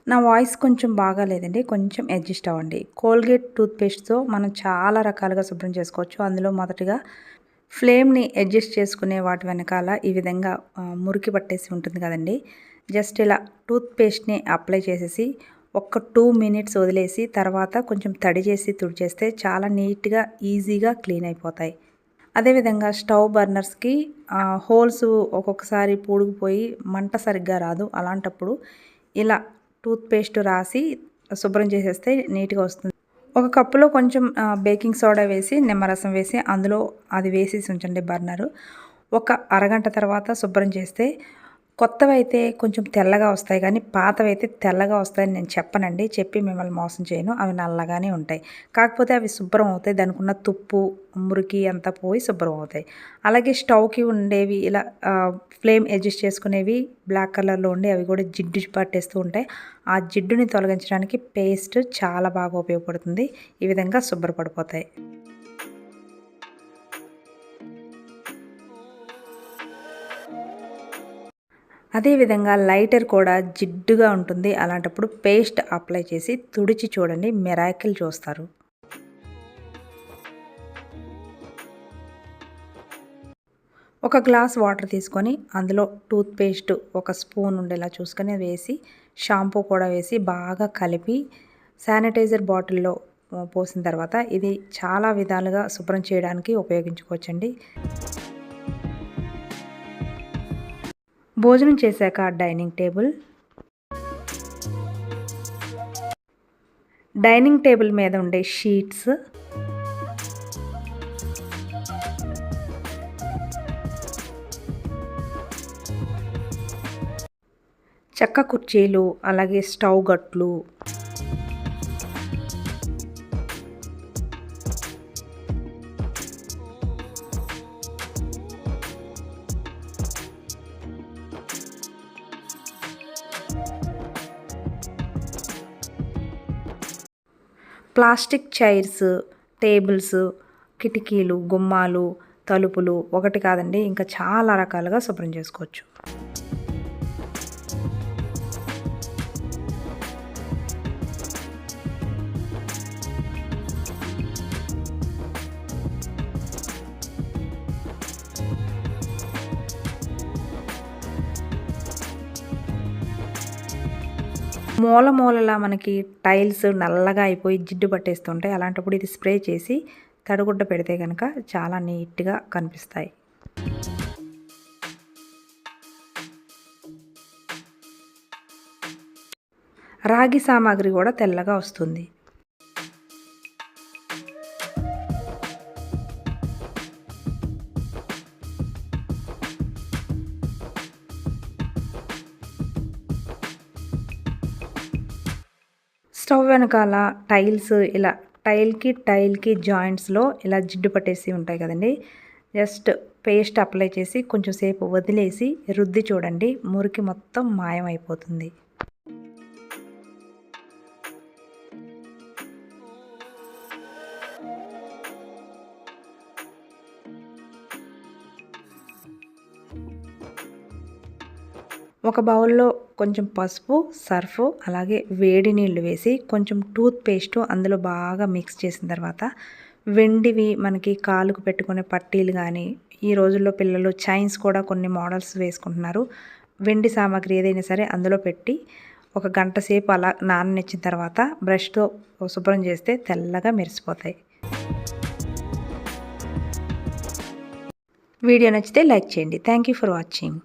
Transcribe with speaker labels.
Speaker 1: నా వాయిస్ కొంచెం బాగాలేదండి. కొంచెం అడ్జస్ట్ అవ్వండి. కోల్గేట్ టూత్‌పేస్ట్‌తో మనం చాలా రకాలుగా శుభ్రం చేసుకోవచ్చు. అందులో మొదటిగా ఫ్లేమ్‌ని అడ్జస్ట్ చేసుకునే వాటి వెనకాల ఈ విధంగా మురికి పట్టేసి ఉంటుంది కదండీ! జస్ట్ ఇలా టూత్‌పేస్ట్‌ని అప్లై చేసేసి ఒక్క 2 మినిట్స్ వదిలేసి తర్వాత కొంచెం తడి చేసి తుడిచేస్తే చాలా నీట్‌గా, ఈజీగా క్లీన్ అయిపోతాయి. అదేవిధంగా స్టవ్ బర్నర్స్‌కి హోల్స్ ఒక్కొక్కసారి పూడుకుపోయి మంట సరిగ్గా రాదు. అలాంటప్పుడు ఇలా టూత్‌పేస్ట్ రాసి శుభ్రం చేసేస్తే నీట్‌గా వస్తుంది. ఒక కప్పులో కొంచెం బేకింగ్ సోడా వేసి, నిమ్మరసం వేసి అందులో అది వేసేసి ఉంచండి బర్నరు. ఒక అరగంట తర్వాత శుభ్రం చేస్తే కొత్తవైతే కొంచెం తెల్లగా వస్తాయి కానీ పాతవైతే తెల్లగా వస్తాయని నేను చెప్పనండి. చెప్పి మిమ్మల్ని మోసం చేయను. అవి నల్లగానే ఉంటాయి. కాకపోతే అవి శుభ్రం అవుతాయి. దానికున్న తుప్పు, మురికి అంతా పోయి శుభ్రం అవుతాయి. అలాగే స్టవ్‌కి ఉండేవి ఇలా ఫ్లేమ్ అడ్జస్ట్ చేసుకునేవి బ్లాక్ కలర్‌లో ఉండి అవి కూడా జిడ్డు పట్టేస్తూ ఉంటాయి. ఆ జిడ్డుని తొలగించడానికి పేస్ట్ చాలా బాగా ఉపయోగపడుతుంది. ఈ విధంగా శుభ్రపడిపోతాయి. అదేవిధంగా లైటర్ కూడా జిడ్డుగా ఉంటుంది. అలాంటప్పుడు పేస్ట్ అప్లై చేసి తుడిచి చూడండి, మిరాకిల్ చూస్తారు. ఒక గ్లాస్ వాటర్ తీసుకొని అందులో టూత్‌పేస్ట్ ఒక స్పూన్ ఉండేలా చూసుకొని వేసి షాంపూ కూడా వేసి బాగా కలిపి శానిటైజర్ బాటిల్‌లో పోసిన తర్వాత ఇది చాలా విధాలుగా శుభ్రం చేయడానికి ఉపయోగించుకోవచ్చండి. భోజనం చేశాక డైనింగ్ టేబుల్ మీద ఉండే షీట్స్, చెక్క కుర్చీలు, అలాగే స్టవ్ గట్లు, ప్లాస్టిక్ చైర్స్, టేబుల్స్, కిటికీలు, గుమ్మాలు, తలుపులు ఒకటి కాదండి ఇంకా చాలా రకాలుగా శుభ్రం చేసుకోవచ్చు. మూలలా మనకి టైల్స్ నల్లగా అయిపోయి జిడ్డు పట్టేస్తుంటాయి. అలాంటప్పుడు ఇది స్ప్రే చేసి తడిగుడ్డ పెడితే కనుక చాలా నీట్‌గా కనిపిస్తాయి. రాగి సామాగ్రి కూడా తెల్లగా వస్తుంది. స్టవ్ వెనకాల టైల్స్ ఇలా టైల్‌కి జాయింట్స్‌లో ఇలా జిడ్డు పట్టేసి ఉంటాయి కదండీ! జస్ట్ పేస్ట్ అప్లై చేసి కొంచెం సేపు వదిలేసి రుద్ది చూడండి. మురికి మొత్తం మాయమైపోతుంది. ఒక బౌల్‌లో కొంచెం పసుపు, సర్ఫ్ అలాగే వేడి నీళ్లు వేసి కొంచెం టూత్‌పేస్ట్ అందులో బాగా మిక్స్ చేసిన తర్వాత వెండివి మనకి కాలుకు పెట్టుకునే పట్టీలు గానీ, ఈ రోజుల్లో పిల్లలు చైన్స్ కూడా కొన్ని మోడల్స్ వేసుకుంటున్నారు. వెండి సామాగ్రి ఏదైనా సరే అందులో పెట్టి ఒక గంట సేపు అలా నాననిచ్చిన తర్వాత బ్రష్‌తో శుభ్రం చేస్తే తెల్లగా మెరిసిపోతాయి. వీడియో నచ్చితే లైక్ చేయండి. Thank you for watching.